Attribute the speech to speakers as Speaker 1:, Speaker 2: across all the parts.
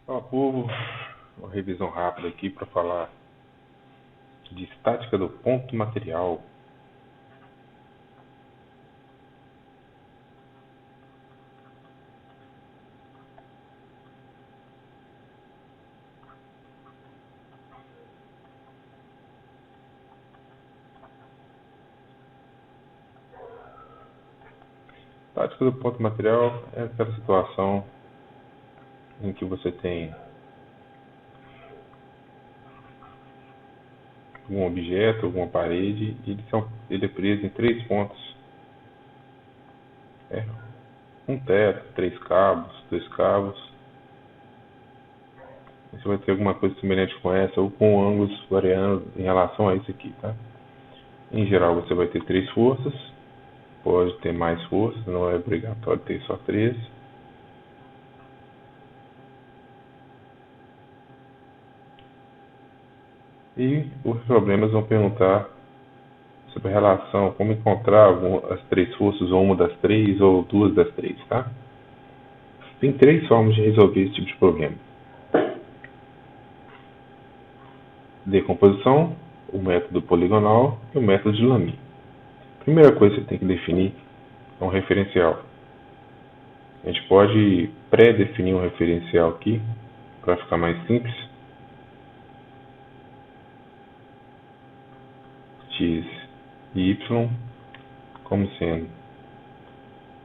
Speaker 1: Fala, povo, uma revisão rápida aqui para falar de estática do ponto material. Estática do ponto material é aquela situação em que você tem um objeto, alguma parede, e ele é preso em 3 pontos. Um teto, 3 cabos, 2 cabos. Você vai ter alguma coisa semelhante com essa, ou com ângulos variando em relação a isso aqui, tá? Em geral, você vai ter 3 forças. Pode ter mais forças, não é obrigatório ter só 3. E os problemas vão perguntar sobre a relação, como encontrar as 3 forças, ou uma das 3, ou 2 das 3, tá? Tem 3 formas de resolver esse tipo de problema: decomposição, o método poligonal e o método de Lamy. A primeira coisa que você tem que definir é um referencial. A gente pode pré-definir um referencial aqui, para ficar mais simples. X e Y como sendo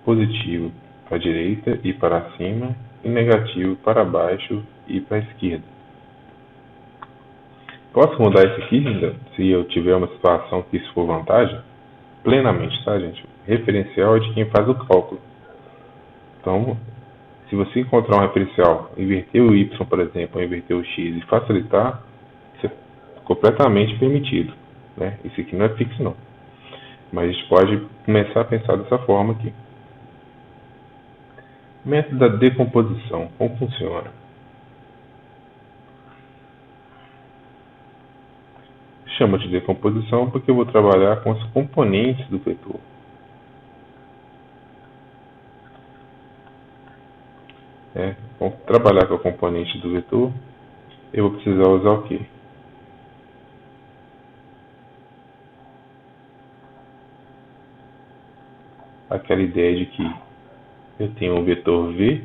Speaker 1: positivo para a direita e para cima, e negativo para baixo e para a esquerda. Posso mudar isso aqui ainda, se eu tiver uma situação que isso for vantagem? Plenamente, tá, gente? Referencial é de quem faz o cálculo. Então, se você encontrar um referencial, inverter o Y, por exemplo, ou inverter o X e facilitar, isso é completamente permitido, né? Isso aqui não é fixo, não. Mas a gente pode começar a pensar dessa forma aqui. Método da decomposição, como funciona? Chama de decomposição porque eu vou trabalhar com as componentes do vetor. Vamos trabalhar com a componente do vetor. Eu vou precisar usar o quê? Aquela ideia de que eu tenho um vetor V,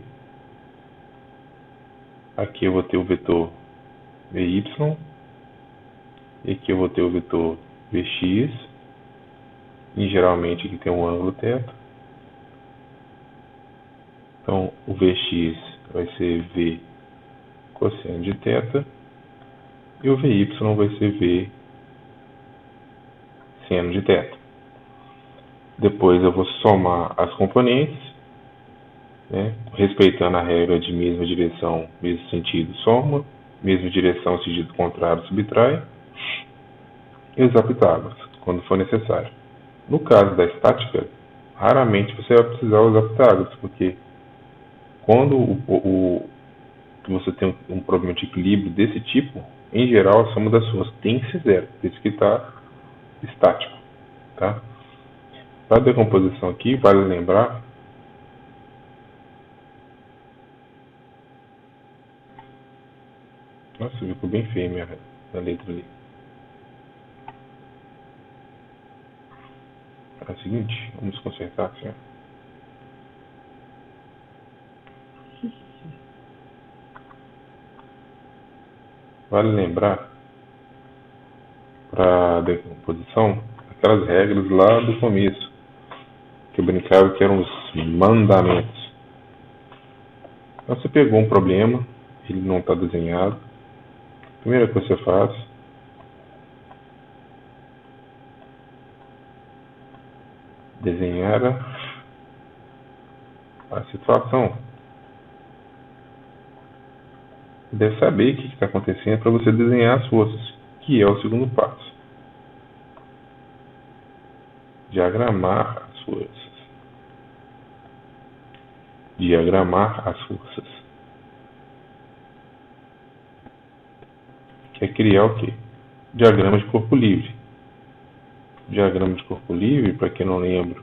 Speaker 1: aqui eu vou ter o vetor Vy, e aqui eu vou ter o vetor Vx, e geralmente aqui tem um ângulo θ. Então o Vx vai ser V cosseno de θ, e o Vy vai ser V seno de θ. Depois eu vou somar as componentes, né, respeitando a regra de mesma direção, mesmo sentido, soma, mesma direção, sentido contrário, subtrai, e usar Pitágoras, quando for necessário. No caso da estática, raramente você vai precisar usar Pitágoras, porque quando você tem um problema de equilíbrio desse tipo, em geral a soma das forças tem que ser zero, por isso que está estático. Tá? Para a decomposição aqui, vale lembrar Nossa, ficou bem feio minha letra ali. É o seguinte, vamos consertar assim, ó. Vale lembrar, para a decomposição, aquelas regras lá do começo, que eu brincava que eram os mandamentos. Então você pegou um problema, ele não está desenhado. A primeira coisa que você faz, desenhar a situação. Você deve saber o que está acontecendo para você desenhar as forças, que é o segundo passo. Diagramar as forças. Diagramar as forças. Que é criar o quê? Diagrama de corpo livre. Diagrama de corpo livre, para quem não lembra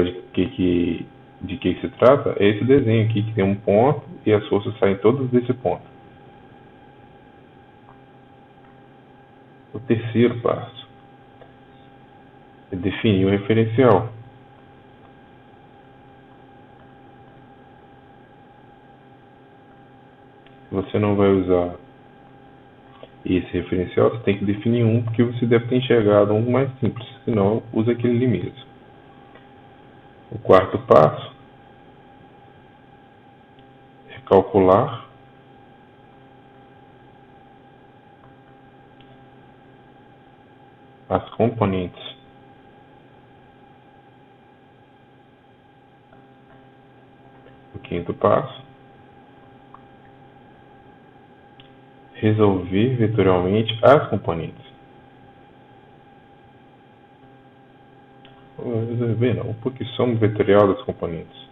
Speaker 1: de que de que se trata é esse desenho aqui, que tem um ponto e as forças saem todas desse ponto. O terceiro passo é definir o referencial. Se você não vai usar esse referencial, você tem que definir um, porque você deve ter enxergado um mais simples, senão usa aquele ali mesmo. O quarto passo é calcular as componentes. O quinto passo, resolver vetorialmente as componentes. Resolver não, porque soma vetorial das componentes.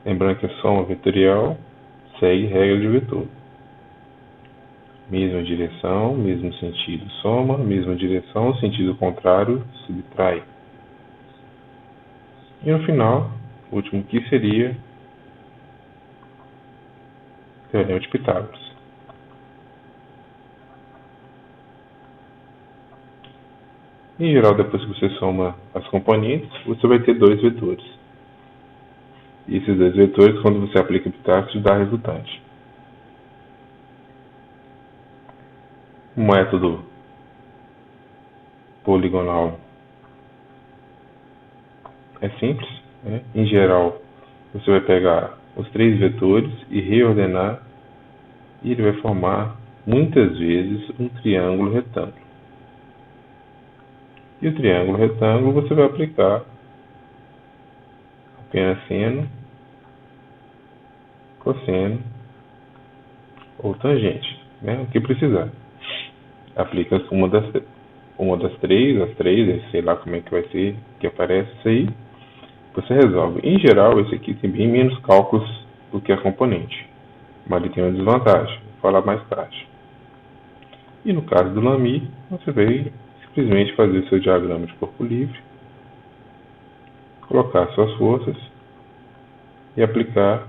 Speaker 1: Lembrando que a soma vetorial segue regra de vetor. Mesma direção, mesmo sentido, soma, mesma direção, sentido contrário, subtrai. E no final, o último que seria o Teorema de Pitágoras. Em geral, depois que você soma as componentes, você vai ter dois vetores. E esses dois vetores, quando você aplica Pitágoras, dá resultante. O método poligonal é simples, né? Em geral, você vai pegar os três vetores e reordenar, e ele vai formar, muitas vezes, um triângulo retângulo. E o triângulo retângulo você vai aplicar apenas seno, cosseno ou tangente, né? O que precisar. Aplica uma das três, as três, sei lá como é que vai ser, que aparece isso aí, você resolve. Em geral, esse aqui tem bem menos cálculos do que a componente, mas ele tem uma desvantagem, vou falar mais tarde. E no caso do Lamy, você vai simplesmente fazer o seu diagrama de corpo livre, colocar suas forças e aplicar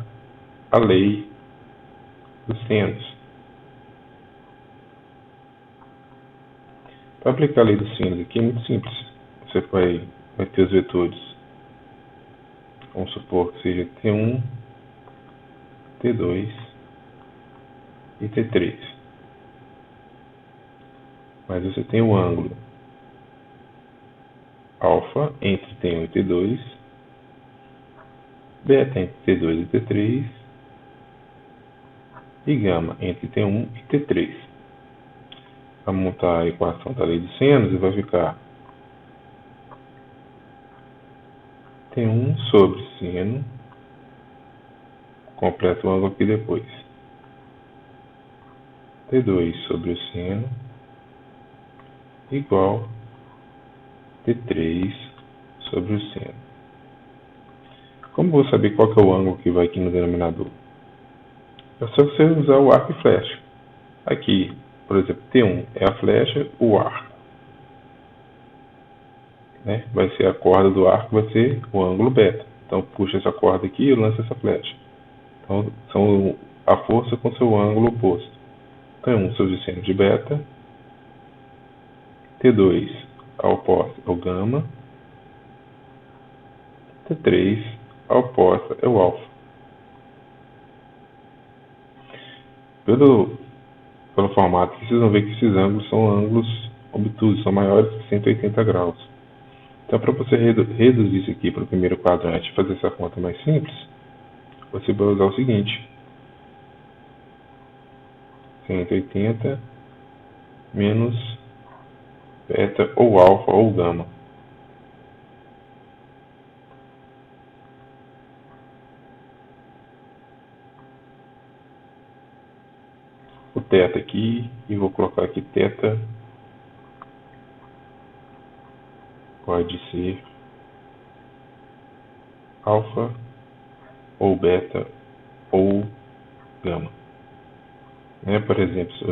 Speaker 1: a lei dos senos. Para aplicar a lei dos senos aqui é muito simples. Você vai ter os vetores. Vamos supor que seja T1, T2 e T3. Mas você tem o ângulo alfa entre T1 e T2, beta entre T2 e T3 e gama entre T1 e T3. Para montar a equação da lei dos senos, vai ficar T1 sobre seno, completa o ângulo aqui depois, T2 sobre o seno igual T3 sobre o seno. Como vou saber qual que é o ângulo que vai aqui no denominador? É só você usar o arco e flecha. Aqui, por exemplo, T1 é a flecha, o arco, né? Vai ser a corda do arco, vai ser o ângulo beta. Então puxa essa corda aqui e lança essa flecha. Então são a força com seu ângulo oposto. T1 sobre o seno de beta, T2 a oposta é o gama, T3 a oposta é o alfa. Pelo formato aqui, vocês vão ver que esses ângulos são ângulos obtusos, são maiores que 180 graus. Então, para você reduzir isso aqui para o primeiro quadrante e fazer essa conta mais simples, você vai usar o seguinte: 180 menos beta ou alfa ou gama. O θ aqui, e vou colocar aqui θ pode ser alfa ou beta ou gama. Por exemplo, se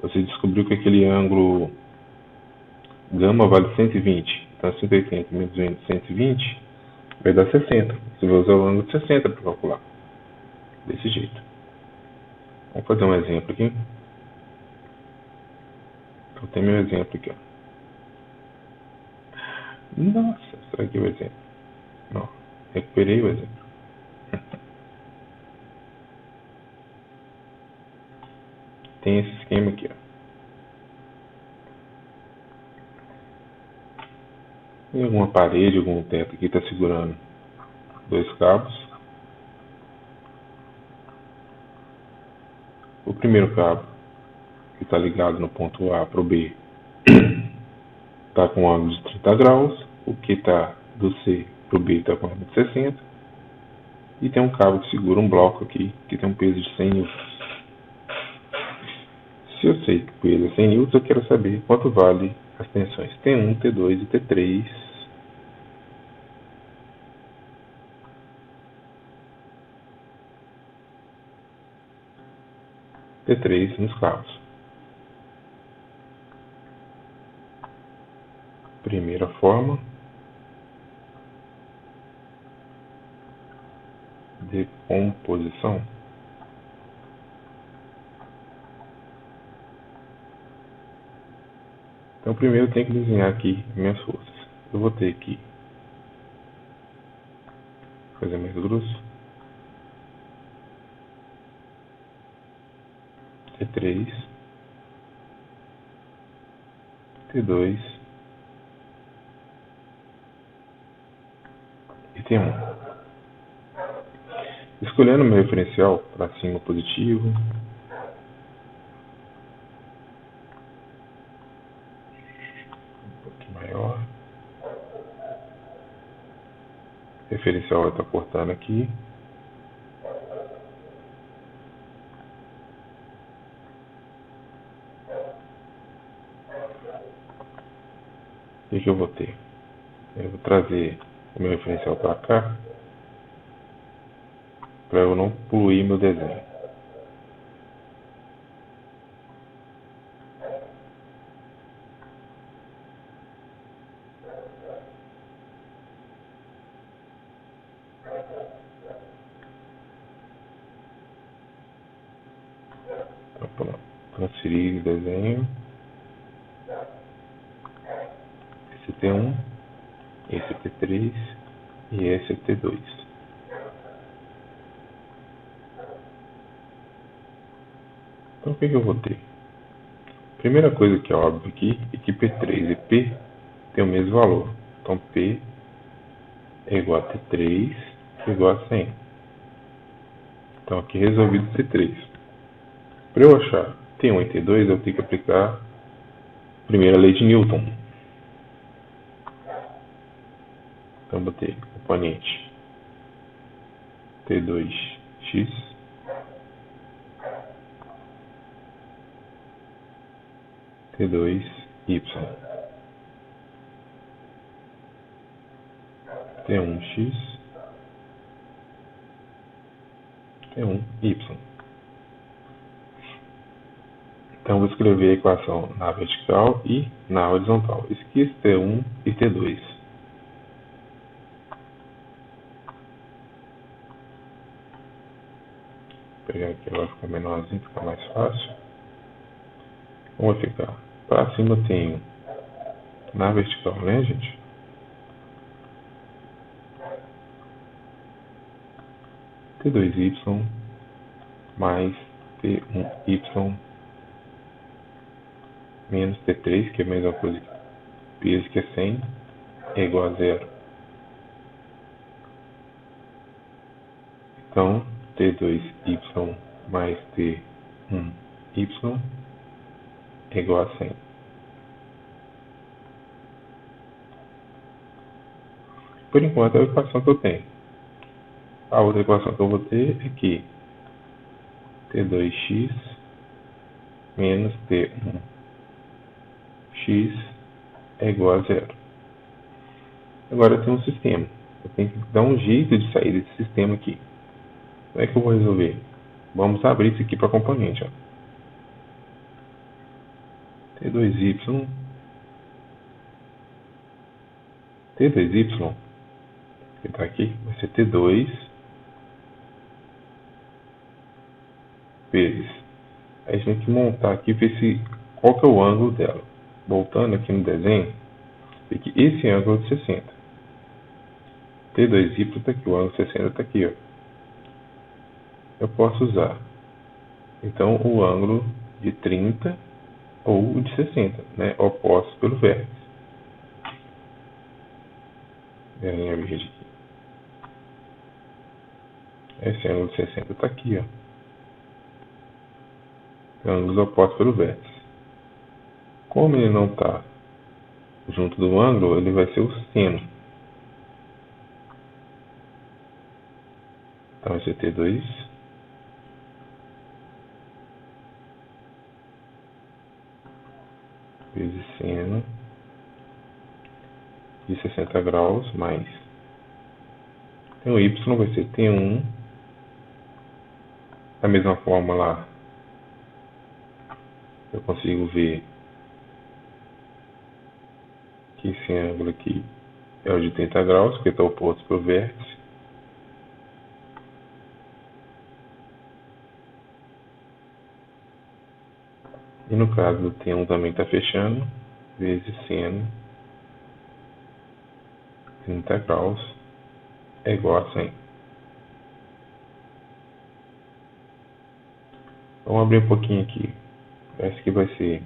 Speaker 1: você descobriu que aquele ângulo gama vale 120, então 180 menos 120 vai dar 60. Você vai usar o ângulo de 60 para calcular. Desse jeito. Vamos fazer um exemplo aqui. Então tem meu exemplo aqui. Nossa, será que é o exemplo? Não, recuperei o exemplo. Tem esse esquema aqui. Tem alguma parede, algum teto aqui está segurando dois cabos. O primeiro cabo, que está ligado no ponto A para o B, está com um ângulo de 30 graus. O que está do C para o B está com um ângulo de 60. E tem um cabo que segura um bloco aqui, que tem um peso de 100 newtons. Se eu sei que o peso é 100 newtons, eu quero saber quanto vale as tensões T1, T2 e T3. T3 nos cabos. Primeira forma, de composição. Então primeiro eu tenho que desenhar aqui minhas forças. Eu vou ter que fazer mais grosso. T3, T2 e T1. Escolhendo meu referencial para cima positivo, um pouquinho maior. O referencial vai estar cortando aqui. O que eu vou ter? Eu vou trazer o meu referencial para cá, para eu não poluir meu desenho. Então, pronto. Transferir o desenho. Esse é T1, esse é T3 e esse é T2. Então o que eu vou ter? Primeira coisa que é óbvio aqui é que P3 e P têm o mesmo valor. Então P é igual a T3 que é igual a 100. Então aqui resolvido T3. Para eu achar T1 e T2 eu tenho que aplicar a primeira lei de Newton. Então eu botei componente T2x T2y T1x T1y. Então vou escrever a equação na vertical e na horizontal. Esqueça T1 e T2. Vou pegar aqui, ela vai ficar menorzinho, fica mais fácil. Como vai ficar? Para cima eu tenho na vertical, né, gente? T2y mais T1y menos T3, que é a mesma coisa que peso, que é 100, é igual a zero. Então, T2y mais T1y é igual a 100. Por enquanto é a equação que eu tenho. A outra equação que eu vou ter é que T2x menos T1x é igual a zero. Agora eu tenho um sistema. Eu tenho que dar um jeito de sair desse sistema aqui. Como é que eu vou resolver? Vamos abrir isso aqui para componente. Ó. T2Y. T2Y, que está aqui, vai ser T2 vezes. Aí a gente tem que montar aqui e ver qual que é o ângulo dela. Voltando aqui no desenho, vê que esse ângulo é de 60. T2Y está aqui, o ângulo 60 está aqui. Ó. Eu posso usar, então, o ângulo de 30 ou de 60, né? Opostos pelo vértice. A linha verde aqui. Esse ângulo de 60 está aqui, ó. Ângulos opostos pelo vértice. Como ele não está junto do ângulo, ele vai ser o seno. Então vai ser T2 vezes seno de 60 graus mais. Então o Y vai ser T1. Da mesma forma lá, eu consigo ver que esse ângulo aqui é o de 30 graus, porque está oposto para o vértice. E no caso do T1 também está fechando, vezes seno 30 graus é igual a 100. Vamos abrir um pouquinho aqui. Esse aqui vai ser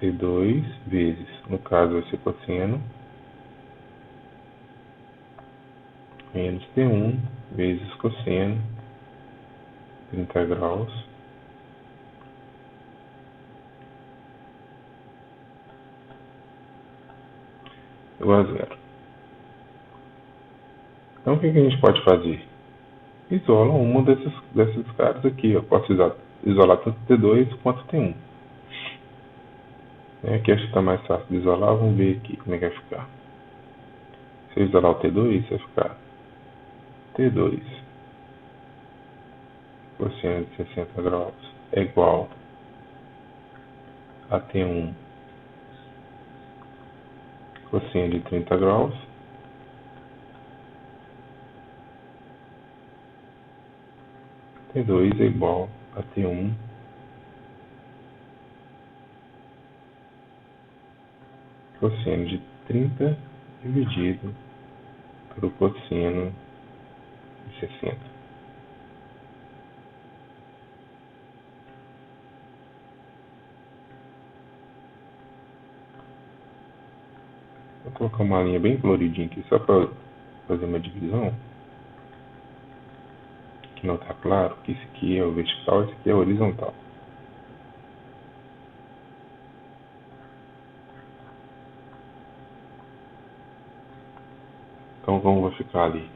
Speaker 1: T2 vezes, no caso vai ser cosseno, menos T1 vezes cosseno 30 graus igual a zero. Então o que a gente pode fazer? Isola uma desses caras aqui. Eu posso isolar tanto T2 quanto T1. Aqui acho que está mais fácil de isolar. Vamos ver aqui como é que vai ficar. Se eu isolar o T2, vai ficar T2 cosseno de 60 graus é igual a T1 cosseno de 30 graus. T2 é igual a T1 cosseno de 30 dividido pelo cosseno de 60. Vou colocar uma linha bem coloridinha aqui só para fazer uma divisão. Que não está claro que esse aqui é o vertical, esse aqui é o horizontal. Então como vai ficar ali?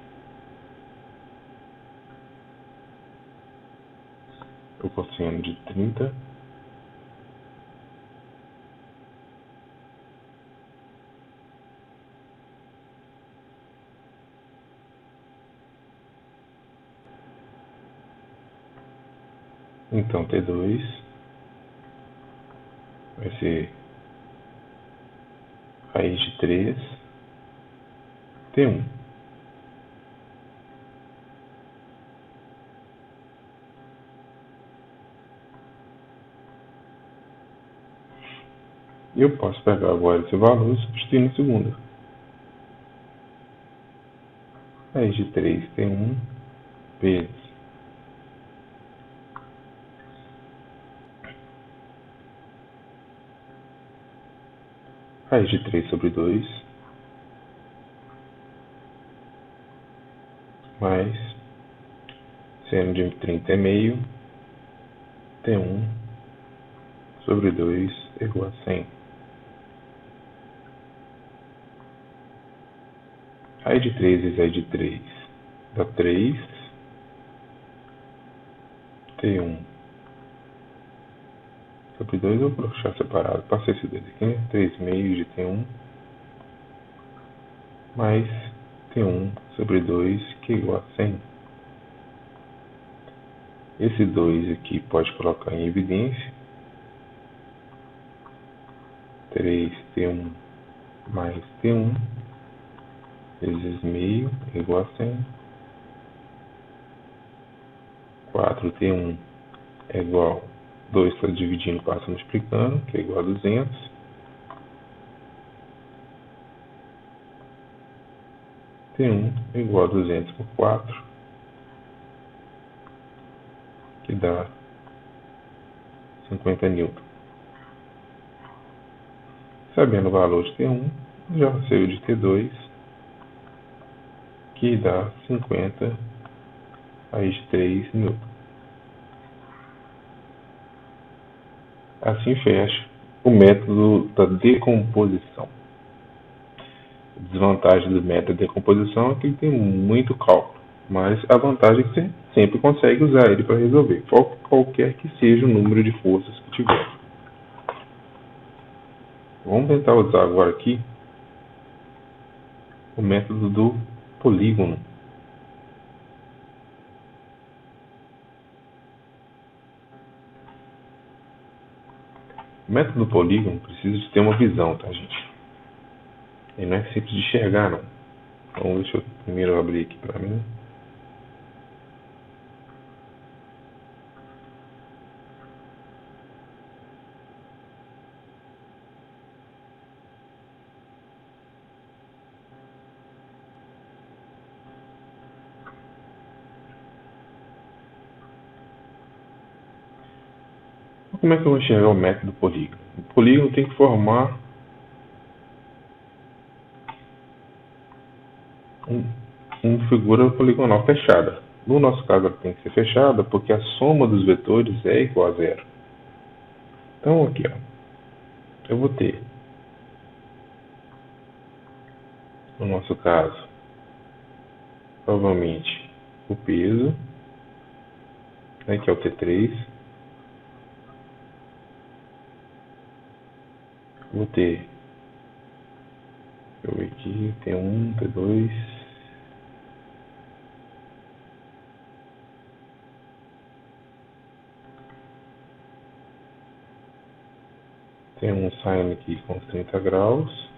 Speaker 1: O cosseno de 30 então T2 vai ser raiz de 3 T1. E eu posso pegar agora esse valor e substituir na segunda. Raiz de 3 T1 vezes raiz de 3 sobre 2 mais seno de 30 é meio T1 sobre 2 é igual a 100. Raiz de 3 vezes raiz de 3 dá 3 T1 sobre 2, eu vou deixar separado. Passei esse 2 aqui, né? 3 meios de T1 mais T1 sobre 2, que é igual a 100. Esse 2 aqui pode colocar em evidência. 3T1 mais T1 vezes meio é igual a 100. 4T1 é igual a 2 está dividindo, passa multiplicando, que é igual a 200. T1 é igual a 200 por 4, que dá 50 newton. Sabendo o valor de T1, já sei o de T2, que dá 50 raiz de 3 newton. Assim fecha o método da decomposição. A desvantagem do método de decomposição é que ele tem muito cálculo, mas a vantagem é que você sempre consegue usar ele para resolver, qualquer que seja o número de forças que tiver. Vamos tentar usar agora aqui o método do polígono. O método do polígono precisa de ter uma visão, tá, gente? Ele não é simples de enxergar, não. Então, deixa eu primeiro abrir aqui para mim. Como é que eu vou enxergar o método do polígono? O polígono tem que formar uma figura poligonal fechada. No nosso caso, ela tem que ser fechada porque a soma dos vetores é igual a zero. Então, aqui, ó, eu vou ter, no nosso caso, provavelmente o peso, né, que é o T3. Vou ter, deixa eu ver aqui, T1, T2. Tem um sine aqui com 30 graus.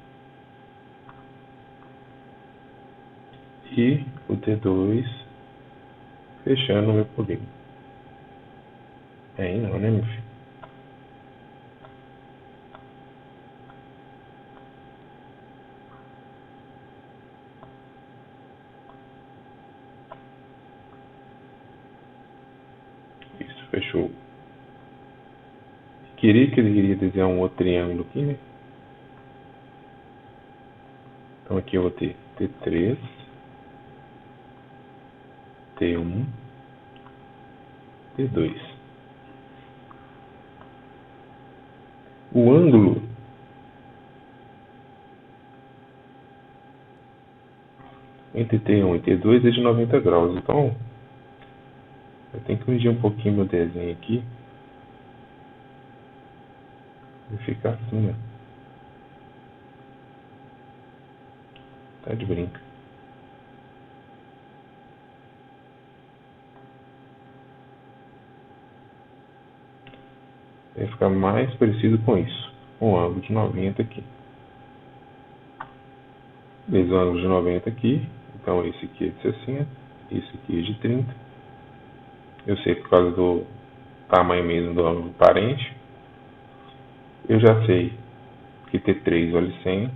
Speaker 1: E o T2 fechando o meu polígono. Aí não, né, meu filho? Isso, fechou. Queria que ele iria desenhar um outro triângulo aqui, né? Então aqui eu vou ter T3, T1, T2. O ângulo entre T1 e T2 é de 90 graus. Então, eu tenho que medir um pouquinho meu desenho aqui. Vai ficar assim, ó. Tá de brinca. Vai ficar mais parecido com isso. Com o ângulo de 90 aqui. Beleza, o ângulo de 90 aqui. Então, esse aqui é de 60. Esse aqui é de 30. Eu sei por causa do tamanho mesmo do ângulo parente. Eu já sei que T3 vale 100.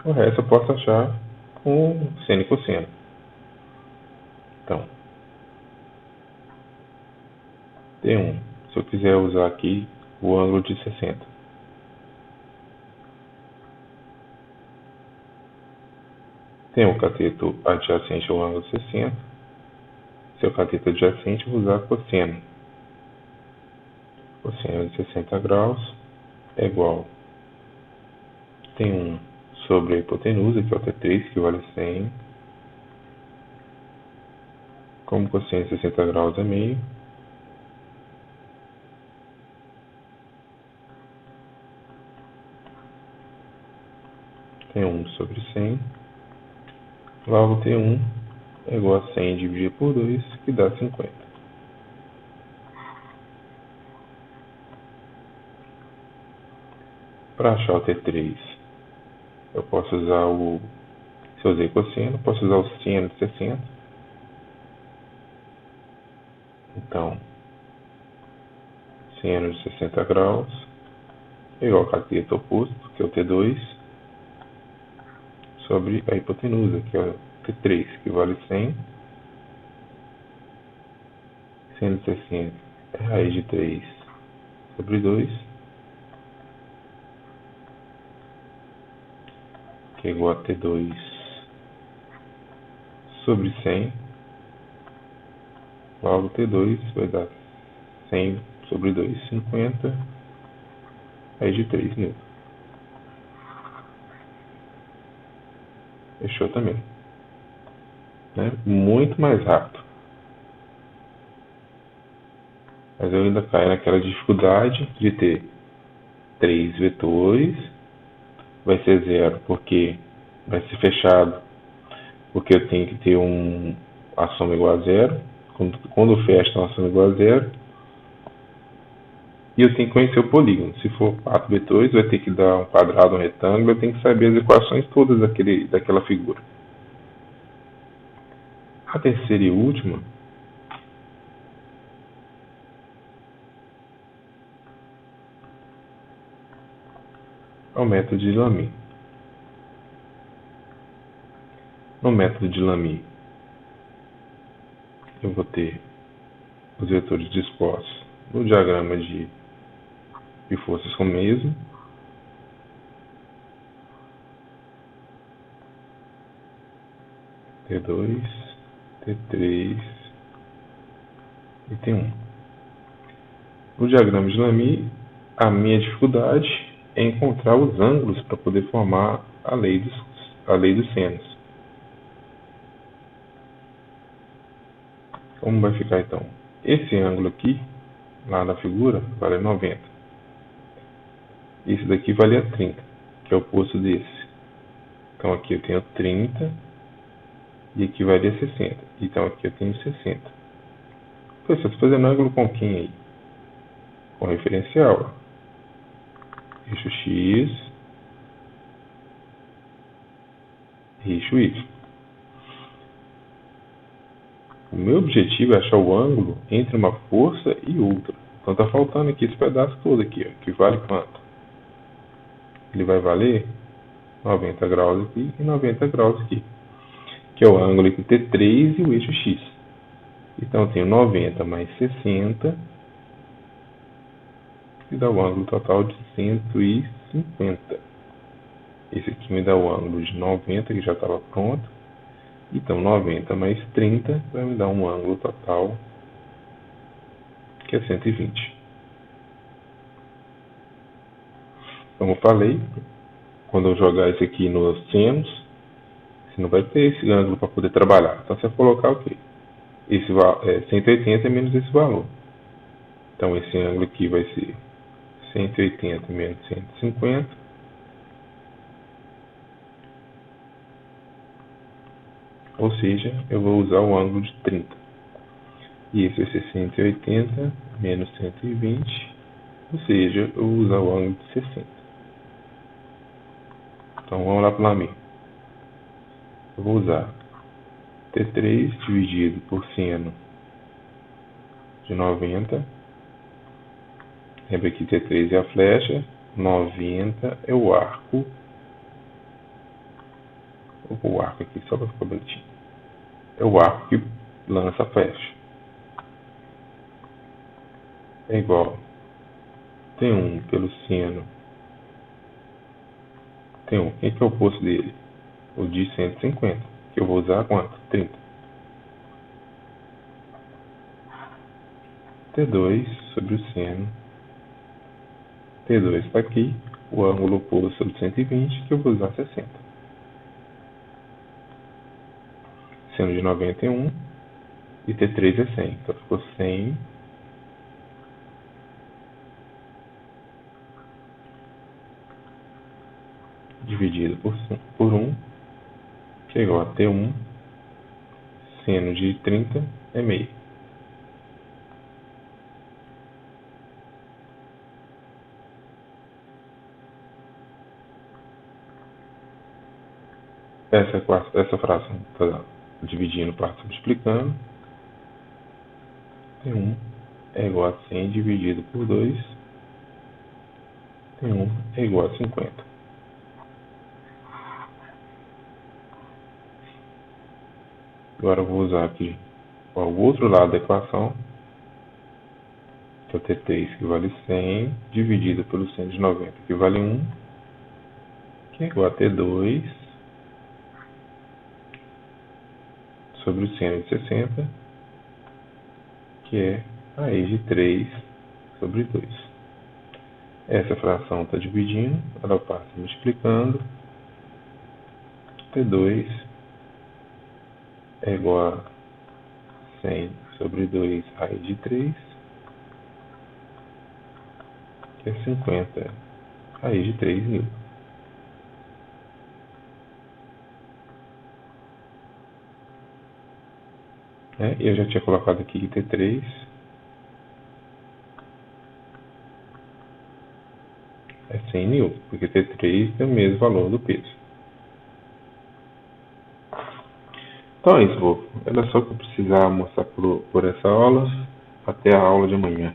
Speaker 1: O resto eu posso achar com seno e cosseno. Então, T1. Se eu quiser usar aqui o ângulo de 60. Tem o cateto adjacente ao ângulo de 60. Se é o cateto adjacente, eu vou usar cosseno. Cosseno de 60 graus é igual a T1 sobre a hipotenusa, que é o T3, que vale 100. Como cosseno de 60 graus é meio. T1 sobre 100. Logo, T1 é igual a 100 dividido por 2, que dá 50. Para achar o T3, eu posso usar se eu usei cosseno, posso usar o seno de 60. Então, seno de 60 graus é igual ao cateto oposto, que é o T2, sobre a hipotenusa, que é o T3, que vale 100. Seno de 60 é raiz de 3 sobre 2, que é igual a T2 sobre 100. Logo, T2 vai dar 100 sobre 2, 50, raiz de 3 newton. Fechou também. Né? Muito mais rápido. Mas eu ainda caio naquela dificuldade de ter 3 vetores. Vai ser zero porque vai ser fechado, porque eu tenho que ter a soma igual a zero. Quando fecha, a soma igual a zero. E eu tenho que conhecer o polígono. Se for 4 vetores, vai ter que dar um quadrado, um retângulo. Eu tenho que saber as equações todas daquela figura. A terceira e última é o método de Lamy. No método de Lamy, eu vou ter os vetores dispostos no diagrama de forças com mesmo. T2, T3 e T1. No diagrama de Lamy, a minha dificuldade é encontrar os ângulos para poder formar a lei dos senos. Como vai ficar então? Esse ângulo aqui, lá na figura, vale 90. Esse daqui valia 30, que é o oposto desse. Então aqui eu tenho 30 e aqui valia 60. Então aqui eu tenho 60. Pois, você está fazendo ângulo com quem aí? Com referencial. Eixo X, eixo Y. O meu objetivo é achar o ângulo entre uma força e outra. Então está faltando aqui esse pedaço todo aqui, ó, que vale quanto? Ele vai valer 90 graus aqui e 90 graus aqui, que é o ângulo entre T3 e o eixo X. Então eu tenho 90 mais 60, que dá o ângulo total de 150. Esse aqui me dá o ângulo de 90, que já estava pronto. Então 90 mais 30 vai me dar um ângulo total que é 120. Como eu falei, quando eu jogar isso aqui nos senos, você não vai ter esse ângulo para poder trabalhar. Então você vai colocar o quê? 180 menos esse valor. Então esse ângulo aqui vai ser 180 menos 150. Ou seja, eu vou usar o ângulo de 30. E esse vai ser 180 menos 120. Ou seja, eu vou usar o ângulo de 60. Então vamos lá para o Lamy. Eu vou usar T3 dividido por seno de 90. Lembra que T3 é a flecha, 90 é o arco. Vou pôr o arco aqui só para ficar bonitinho. É o arco que lança a flecha. É igual T1 pelo seno. T1, quem que é o oposto dele? O de 150, que eu vou usar quanto? 30. T2 sobre o seno. T2 está aqui, o ângulo oposto sobre 120, que eu vou usar 60. Seno de 91 e T3 é 100, então ficou 100 dividido por 1, que é igual a T1, seno de 30 é meio. Essa fração está dividindo parte multiplicando. T1 é igual a 100 dividido por 2. T1 é igual a 50. Agora eu vou usar aqui o outro lado da equação, que é o T3, que vale 100, dividido pelo seno de 90, que vale 1, que é igual a T2 sobre o seno de 60, que é a raiz de 3 sobre 2. Essa fração está dividindo, ela passa multiplicando. T2 é igual a 100 sobre 2 raiz de 3, que é 50 raiz de 3.000. Eu já tinha colocado aqui que T3 é 100 newton, porque T3 tem o mesmo valor do peso. Então é isso, povo. Era só que eu precisava mostrar por essa aula. Até a aula de amanhã.